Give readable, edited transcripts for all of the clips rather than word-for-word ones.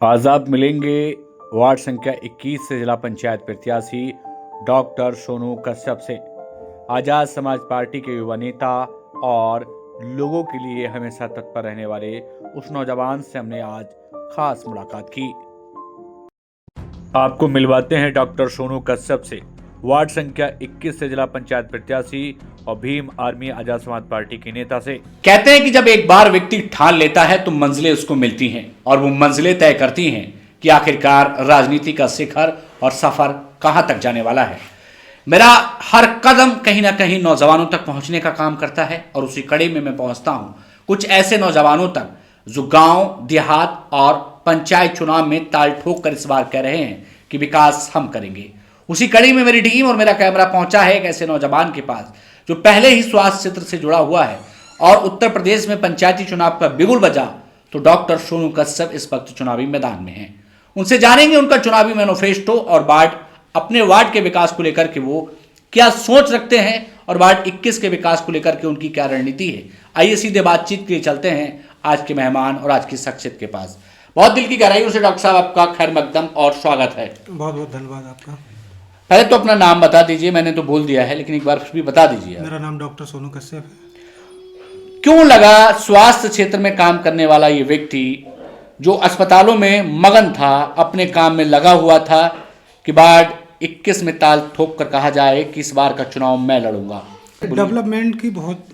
आज आप मिलेंगे वार्ड संख्या 21 से जिला पंचायत प्रत्याशी डॉक्टर सोनू कश्यप से। आजाद समाज पार्टी के युवा नेता और लोगों के लिए हमेशा तत्पर रहने वाले उस नौजवान से हमने आज खास मुलाकात की। आपको मिलवाते हैं डॉक्टर सोनू कश्यप से, वार्ड संख्या 21 से जिला पंचायत प्रत्याशी और भीम आर्मी आजाद समाज पार्टी के नेता से। कहते हैं कि जब एक बार व्यक्ति ठान लेता है तो मंजिलें उसको मिलती हैं और वो मंजिलें तय करती हैं कि आखिरकार राजनीति का शिखर और सफर कहां तक जाने वाला है। मेरा हर कदम कहीं ना कहीं नौजवानों तक पहुंचने का काम करता है और उसी कड़ी में मैं पहुंचता हूं कुछ ऐसे नौजवानों तक जो गांव, देहात और पंचायत चुनाव में ताल ठोक कर इस बार कह रहे हैं कि विकास हम करेंगे। उसी कड़ी में मेरी टीम और मेरा कैमरा पहुंचा है एक ऐसे नौजवान के पास जो पहले ही स्वास्थ्य क्षेत्र से जुड़ा हुआ है और उत्तर प्रदेश में पंचायती चुनाव का बिगुल बजा तो डॉक्टर सोनू कश्यप इस वक्त चुनावी मैदान में हैं। उनसे जानेंगे उनका चुनावी मैनिफेस्टो और अपने वार्ड के विकास को लेकर के वो क्या सोच रखते हैं और वार्ड 21 के विकास को लेकर के उनकी क्या रणनीति है। आइए सीधे बातचीत के लिए चलते हैं आज के मेहमान और आज की शख्सियत के पास। बहुत दिल की गहराइयों से डॉक्टर साहब आपका खैर मकदम और स्वागत है। बहुत बहुत धन्यवाद आपका। पहले तो अपना नाम बता दीजिए, मैंने तो बोल दिया है लेकिन एक बार फिर भी बता दीजिए। मेरा नाम डॉक्टर सोनू कश्यप है। क्यों लगा स्वास्थ्य क्षेत्र में काम करने वाला ये व्यक्ति जो अस्पतालों में मगन था, अपने काम में लगा हुआ था कि वार्ड 21 में ताल ठोक कर कहा जाए कि इस बार का चुनाव मैं लड़ूंगा। डेवलपमेंट की बहुत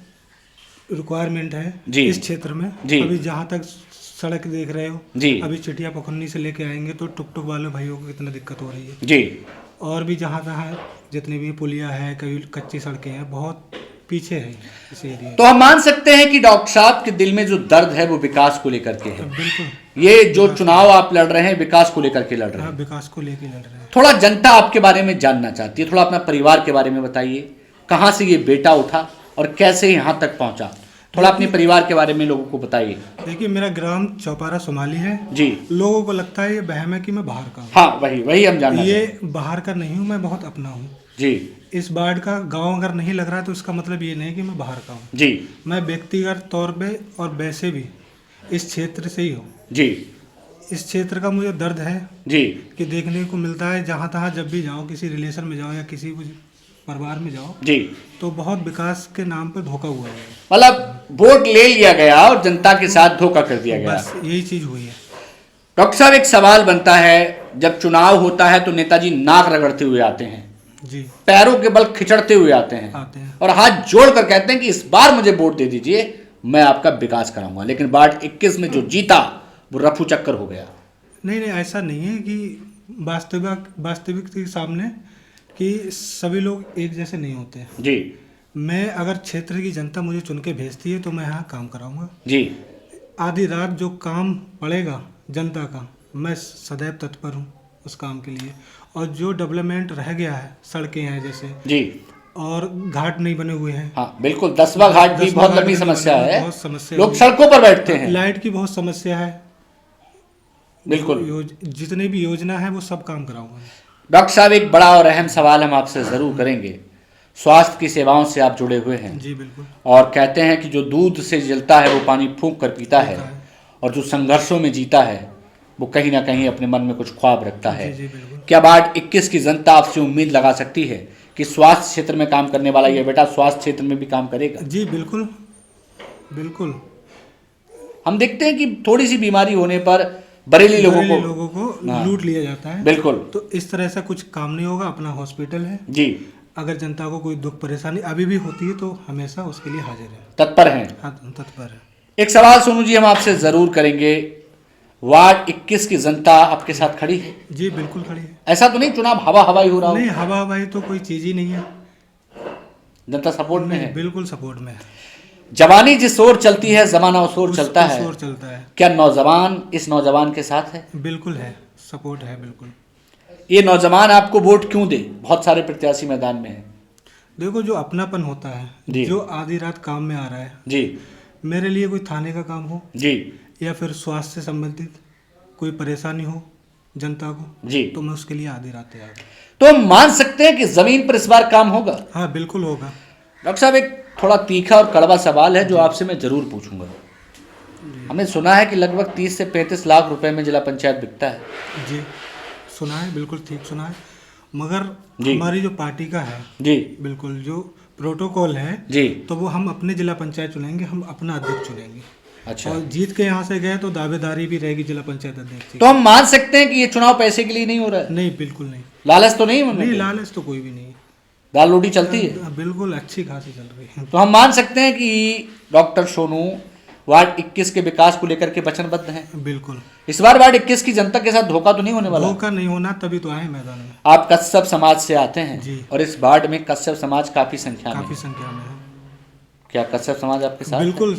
रिक्वायरमेंट है जी इस क्षेत्र में जी। अभी जहाँ तक सड़क देख रहे हो जी, अभी चिटिया पखन्नी से लेके आएंगे तो टुक टुक वाले भाइयों को कितना दिक्कत हो रही है जी। और भी जहाँ तहाँ जितनी भी पुलिया है, कभी कच्ची सड़कें हैं, बहुत पीछे है इस एरिया। तो हम मान सकते हैं कि डॉक्टर साहब के दिल में जो दर्द है वो विकास को लेकर के है। बिल्कुल, ये जो चुनाव आप लड़ रहे हैं विकास को लेकर के लड़ रहे हाँ, हैं। विकास को लेके लड़ रहे हैं। थोड़ा जनता आपके बारे में जानना चाहती है, थोड़ा अपना परिवार के बारे में बताइए। कहाँ से ये बेटा उठा और कैसे यहाँ तक पहुँचा, थोड़ा अपने परिवार के बारे में लोगों को बताइए। देखिए, मेरा ग्राम चौपारा सोमाली है जी। लोगों को लगता है ये बहम है कि मैं बाहर का हूँ। हाँ, वही हम जानना चाहते हैं। ये बाहर का नहीं हूँ, मैं बहुत अपना हूँ जी इस वार्ड का। गांव अगर नहीं लग रहा है तो इसका मतलब ये नहीं कि मैं बाहर का हूँ। जी मैं व्यक्तिगत तौर पे और वैसे भी इस क्षेत्र से ही हूँ। जी इस क्षेत्र का मुझे दर्द है जी कि देखने को मिलता है जहाँ तहाँ जब भी जाओ, किसी रिलेशन में जाओ या किसी परिवार में जाओ जी, तो बहुत विकास के नाम पे धोखा हुआ है। मतलब वोट ले लिया गया और जनता के साथ धोखा कर दिया गया। बस यही चीज हुई है। डॉक्टर साहब, एक सवाल बनता है, जब चुनाव होता है तो नेताजी नाक रगड़ते हुए आते हैं, जी, पैरों के बल खिचड़ते हुए आते हैं और हाथ जोड़कर कहते हैं कि इस बार मुझे वोट दे दीजिए, मैं आपका विकास कराऊंगा। लेकिन वार्ड 21 में जो जीता वो रफू चक्कर हो गया। नहीं, ऐसा नहीं है कि वास्तविक के सामने कि सभी लोग एक जैसे नहीं होते हैं। जी, मैं अगर क्षेत्र की जनता मुझे चुन के भेजती है तो मैं यहाँ काम कराऊंगा जी। आधी रात जो काम पड़ेगा जनता का, मैं सदैव तत्पर हूँ उस काम के लिए। और जो डेवलपमेंट रह गया है, सड़कें हैं जैसे जी, और घाट नहीं बने हुए हैं। हाँ बिल्कुल, 10वां घाट भी बहुत लंबी समस्या है, बहुत समस्या, लोग सड़कों पर बैठते हैं। लाइट की बहुत समस्या है। बिल्कुल, जितनी भी योजना है वो सब काम कराऊंगा। डॉक्टर साहब, एक बड़ा और अहम सवाल हम आपसे ज़रूर करेंगे। स्वास्थ्य की सेवाओं से आप जुड़े हुए हैं जी बिल्कुल। और कहते हैं कि जो दूध से जलता है वो पानी फूंक कर पीता है और जो संघर्षों में जीता है वो कहीं ना कहीं अपने मन में कुछ ख्वाब रखता है। जी बिल्कुल। क्या वार्ड 21 की जनता आपसे उम्मीद लगा सकती है कि स्वास्थ्य क्षेत्र में काम करने वाला ये बेटा स्वास्थ्य क्षेत्र में भी काम करेगा? जी बिल्कुल बिल्कुल। हम देखते हैं कि थोड़ी सी बीमारी होने पर बरेली लोगों को लूट लिया जाता है। बिल्कुल। तो इस तरह से कुछ काम नहीं होगा। अपना हॉस्पिटल है जी, अगर जनता को कोई दुख परेशानी अभी भी होती है तो हमेशा उसके लिए हाजिर है, तत्पर हैं। हाँ, तत्पर है। एक सवाल सोनू जी हम आपसे जरूर करेंगे, वार्ड 21 की जनता आपके साथ खड़ी है? जी बिल्कुल खड़ी है। ऐसा तो नहीं चुनाव हवा हवाई हो रहा हो? नहीं, हवा हवाई तो कोई चीज ही नहीं है। जनता सपोर्ट में है? बिल्कुल सपोर्ट में है। जवानी जिस ओर चलती है जमाना उस ओर चलता है। उस ओर चलता है। क्या नौजवान इस नौजवान के साथ है? बिल्कुल है, सपोर्ट है बिल्कुल। ये नौजवान आपको वोट क्यों दे? बहुत सारे प्रत्याशी मैदान में हैं। देखो, जो अपनापन होता है, जो आधी रात काम में आ रहा है जी, मेरे लिए कोई थाने का काम हो जी या फिर स्वास्थ्य से संबंधित कोई परेशानी हो जनता को जी, तो मैं उसके लिए आधी रात तैयार हूँ। तो हम मान सकते हैं कि जमीन पर इस बार काम होगा? हाँ बिल्कुल होगा। डॉक्टर साहब, एक थोड़ा तीखा और कड़वा सवाल है जो आपसे मैं जरूर पूछूंगा। हमने सुना है कि लगभग 30 से 35 लाख रुपए में जिला पंचायत बिकता है। जी सुना है, बिल्कुल ठीक सुना है। मगर जी। हमारी जो पार्टी का है, जी बिल्कुल जो प्रोटोकॉल है, जी। तो वो हम अपने जिला पंचायत चुनेंगे, हम अपना अध्यक्ष चुनेंगे। अच्छा, और जीत के यहाँ से गए तो दावेदारी भी रहेगी जिला पंचायत अध्यक्ष की। तो हम मान सकते हैं कि ये चुनाव पैसे के लिए नहीं हो रहा है? नहीं, बिल्कुल नहीं। लालच तो नहीं है नहीं, उनमें? लालच तो कोई भी नहीं है। दाल रोटी चलती है? बिल्कुल अच्छी खासी चल रही है। तो हम मान सकते हैं कि डॉक्टर सोनू वार्ड 21 के विकास को लेकर के वचनबद्ध हैं। बिल्कुल। इस बार वार्ड 21 की जनता के साथ धोखा तो नहीं होने वाला? धोखा नहीं होना, तभी तो आए मैदान में। आप कश्यप समाज से आते हैं जी। और इस वार्ड में कश्यप समाज काफी संख्या में काफी है। संख्या में है। क्या कश्यप समाज आपके साथ है? बिल्कुल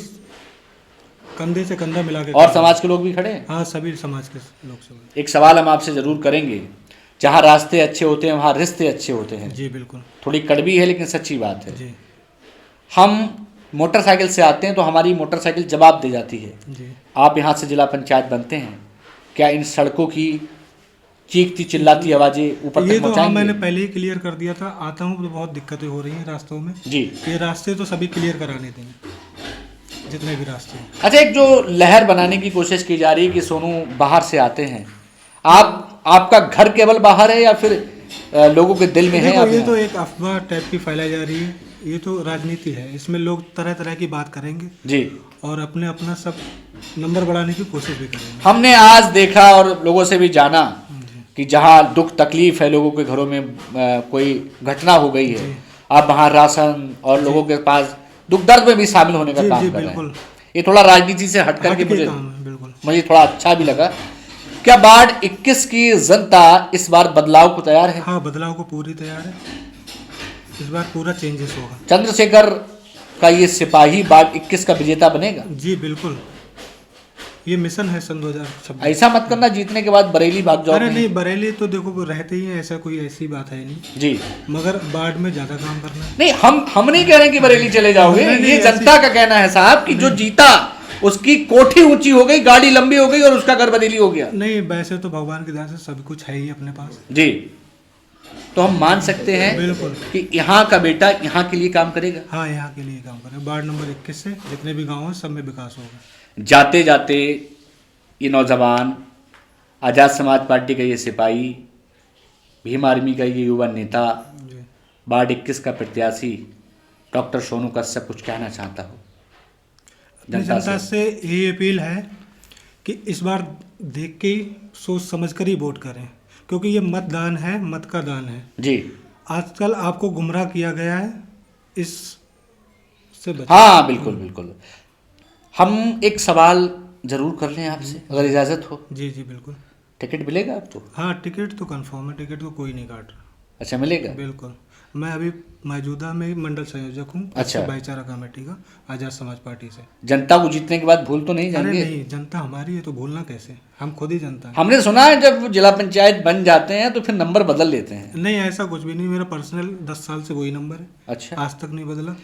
कंधे से कंधा मिला के। और समाज के लोग भी खड़े हैं? हाँ, सभी समाज के लोग सब। एक सवाल हम आपसे जरूर करेंगे, जहाँ रास्ते अच्छे होते हैं वहाँ रिश्ते अच्छे होते हैं। जी बिल्कुल। थोड़ी कड़वी है लेकिन सच्ची बात है। जी हम मोटरसाइकिल से आते हैं तो हमारी मोटरसाइकिल जवाब दे जाती है। जी। आप यहाँ से जिला पंचायत बनते हैं, क्या इन सड़कों की चीखती चिल्लाती आवाजें ऊपर ये तक तो हाँ, पहुँचाएंगे? मैंने पहले ही क्लियर कर दिया था। आता हूँ तो बहुत दिक्कतें हो रही हैं रास्तों में। जी। ये रास्ते तो सभी क्लियर कराने देंगे, जितने भी रास्ते हैं। अच्छा, एक जो लहर बनाने की कोशिश की जा रही है कि सोनू बाहर से आते हैं, आपका घर केवल बाहर है या फिर लोगों के दिल में है? देखो, आप ये यहाँ? तो एक अफवाह टाइप की फैलाई जा रही है। ये तो राजनीति है, इसमें लोग तरह तरह की बात करेंगे जी। और अपने अपना सब नंबर बढ़ाने की कोशिश भी करेंगे। हमने आज देखा और लोगों से भी जाना कि जहाँ दुख तकलीफ है, लोगों के घरों में कोई घटना हो गई है, आप वहाँ राशन और लोगों के पास दुख दर्द में भी शामिल होने का जी, काम जी, कर रहे हैं। बिल्कुल। ये थोड़ा राजनीति से हट करके हट के काम है, बिल्कुल। मुझे थोड़ा अच्छा भी लगा। क्या वार्ड 21 की जनता इस बार बदलाव को तैयार है? हाँ, बदलाव को पूरी तैयार है। इस बार पूरा चेंजेस होगा। चंद्रशेखर का ये सिपाही वार्ड 21 का विजेता बनेगा? जी बिल्कुल, ये मिशन है सन 2026। ऐसा मत करना जीतने के बाद बरेली भाग जाओ। अरे नहीं, बरेली तो देखो वो रहते ही है, ऐसा कोई ऐसी बात है नहीं। जी। मगर बाढ़ में ज्यादा काम करना है। नहीं, हम नहीं कह रहे कि बरेली चले जाओगे। नहीं, ये जनता का कहना है साहब कि जो जीता उसकी कोठी ऊंची हो गई, गाड़ी लंबी हो गई और उसका घर बरेली हो गया। नहीं, वैसे तो भगवान की दया से सब कुछ है ही अपने पास। जी। तो हम मान सकते हैं बिल्कुल कि यहाँ का बेटा यहाँ के लिए काम करेगा। हाँ, यहाँ के लिए काम करें। वार्ड नंबर 21 से जितने भी गाँव हैं सब में विकास होगा। जाते जाते ये नौजवान, आज़ाद समाज पार्टी का ये सिपाही, भीम आर्मी का ये युवा नेता, जी। वार्ड 21 का प्रत्याशी डॉक्टर सोनू कश्यप कुछ कहना चाहता हो अपनी जनता से यही अपील है कि इस बार देख के ही सोच समझ कर ही वोट करें, क्योंकि ये मतदान है, मत का दान है। जी। आजकल आपको गुमराह किया गया है, इस से बचें। हाँ, बिल्कुल बिल्कुल। हम एक सवाल जरूर कर लें आपसे, अगर इजाज़त हो। जी जी बिल्कुल। टिकट मिलेगा आपको? हाँ, टिकट तो कंफर्म है, टिकट को कोई नहीं काट रहा। अच्छा, मिलेगा? बिल्कुल। मैं अभी मौजूदा में मंडल संयोजक हूँ। अच्छा। भाईचारा कमेटी का, आज़ाद समाज पार्टी से। जनता को जीतने के बाद भूल तो नहीं अरे जाएंगे? नहीं, जनता हमारी है तो भूलना कैसे, हम खुद ही जनता है। हमने सुना है जब जिला पंचायत बन जाते हैं तो फिर नंबर बदल लेते हैं। नहीं, ऐसा कुछ भी नहीं, मेरा पर्सनल 10 साल से वही नंबर है। अच्छा। आज तक नहीं बदला।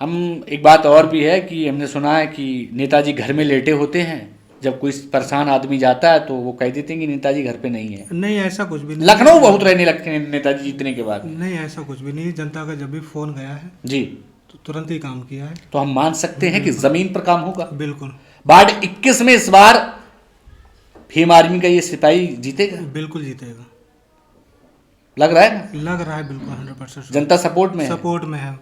हम एक बात और भी है कि हमने सुना है कि नेताजी घर में लेटे होते हैं, जब कोई परेशान आदमी जाता है तो वो कह देते हैं कि नेताजी घर पे नहीं है। नहीं, ऐसा कुछ भी नहीं। लखनऊ बहुत रहने लगते हैं नेताजी जीतने के बाद। नहीं, ऐसा कुछ भी नहीं। जनता का जब भी फोन गया है जी, तो तुरंत ही काम किया है। तो हम मान सकते हैं कि जमीन पर काम होगा। बिल्कुल वार्ड 21 में इस बार भीम आर्मी का ये सिपाही जीतेगा? बिल्कुल जीतेगा, लग रहा है ना? लग रहा है बिल्कुल 100%। जनता सपोर्ट में है? सपोर्ट में है।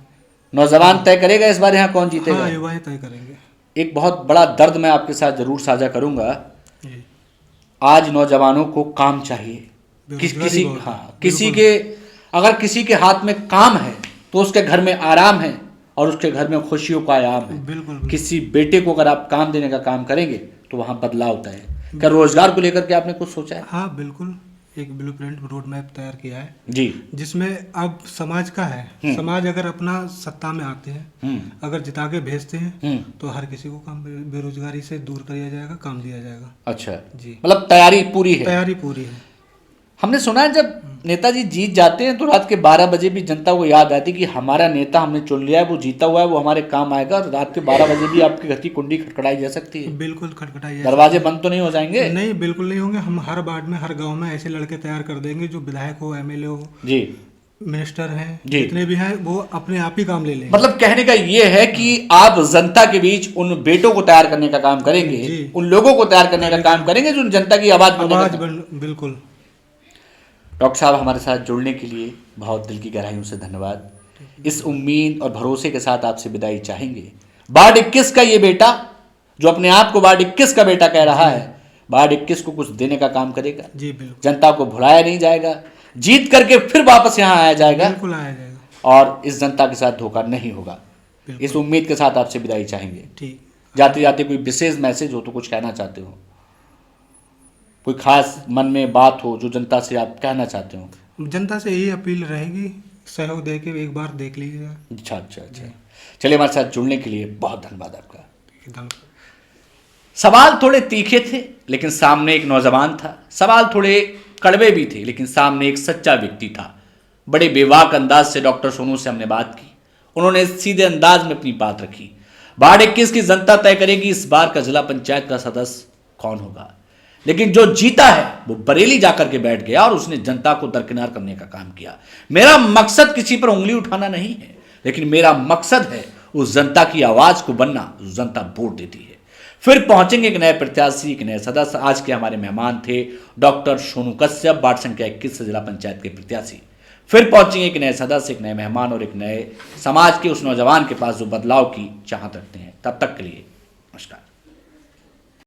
नौजवान तय करेगा इस बार यहाँ कौन जीतेगा? हाँ, युवा ही तय करेंगे। एक बहुत बड़ा दर्द मैं आपके साथ जरूर साझा करूंगा। जी। आज नौजवानों को काम चाहिए। बेरोजगारी बहुत है। हाँ, अगर किसी के हाथ में काम है तो उसके घर में आराम है और उसके घर में खुशियों का आयाम है। बिल्कुल। किसी बेटे को अगर आप काम देने का काम करेंगे तो वहाँ बदलाव होता है। क्या रोजगार को लेकर के आपने कुछ सोचा है? हाँ बिल्कुल, एक ब्लूप्रिंट रोड मैप तैयार किया है जी, जिसमें अब समाज का है। समाज अगर अपना सत्ता में आते हैं, अगर जिता के भेजते हैं तो हर किसी को काम, बेरोजगारी से दूर किया जाएगा, काम दिया जाएगा। अच्छा जी, मतलब तैयारी पूरी है? तैयारी पूरी है। हमने सुना है जब नेताजी जीत जाते हैं तो रात के 12 बजे भी जनता को याद आती कि हमारा नेता हमने चुन लिया है, वो जीता हुआ है, वो हमारे काम आएगा। रात के 12 बजे भी आपके घर की कुंडी खटखटाई जा सकती है? बिल्कुल खटखटाइए। दरवाजे बंद तो नहीं हो जाएंगे? नहीं, बिल्कुल नहीं होंगे। हम हर वार्ड में, हर गांव में ऐसे लड़के तैयार कर देंगे जो विधायक हो, एमएलए हो, जी, मिनिस्टर हैं, जी। जितने भी हैं वो अपने आप ही काम ले लेंगे। मतलब कहने का ये है कि आप जनता के बीच उन बेटों को तैयार करने का काम करेंगे, जी। उन लोगों को तैयार करने का काम करेंगे जो जनता की आवाज बनने का काम- बिल्कुल। डॉक्टर साहब हमारे साथ जुड़ने के लिए बहुत दिल की गहराइयों से धन्यवाद। इस उम्मीद और भरोसे के साथ आपसे विदाई चाहेंगे। वार्ड 21 का ये बेटा जो अपने आप को वार्ड 21 का बेटा कह रहा है, वार्ड 21 को कुछ देने का काम करेगा। जी बिल्कुल। जनता को भुलाया नहीं जाएगा, जीत करके फिर वापस यहाँ आया जाएगा बिल्कुल आया जाएगा। और इस जनता के साथ धोखा नहीं होगा। बिल्कुल। इस उम्मीद के साथ आपसे विदाई चाहेंगे। ठीक। जाते जाते कोई विशेष मैसेज हो तो कुछ कहना चाहते हो, कोई खास मन में बात हो जो जनता से आप कहना चाहते हो? जनता से यही अपील रहेगी, सहयोग दे के एक बार देख लीजिएगा। अच्छा अच्छा अच्छा। चलिए हमारे साथ जुड़ने के लिए बहुत धन्यवाद आपका। धन्यवाद। सवाल थोड़े तीखे थे लेकिन सामने एक नौजवान था, सवाल थोड़े कड़वे भी थे लेकिन सामने एक सच्चा व्यक्ति था। बड़े बेबाक अंदाज से डॉक्टर सोनू से हमने बात की, उन्होंने सीधे अंदाज में अपनी बात रखी। वार्ड 21 की जनता तय करेगी इस बार का जिला पंचायत का सदस्य कौन होगा, लेकिन जो जीता है वो बरेली जाकर के बैठ गया और उसने जनता को दरकिनार करने का काम किया। मेरा मकसद किसी पर उंगली उठाना नहीं है, लेकिन मेरा मकसद है उस जनता की आवाज को बनना जो जनता वोट देती है। फिर पहुंचेंगे एक नए प्रत्याशी, एक नए सदस्य। आज के हमारे मेहमान थे डॉक्टर सोनू कश्यप, वार्ड संख्या 21 से जिला पंचायत के प्रत्याशी। फिर पहुंचेंगे एक नए सदस्य, एक नए मेहमान और एक नए समाज के उस नौजवान के पास जो बदलाव की चाहत रखते हैं। तब तक के लिए नमस्कार।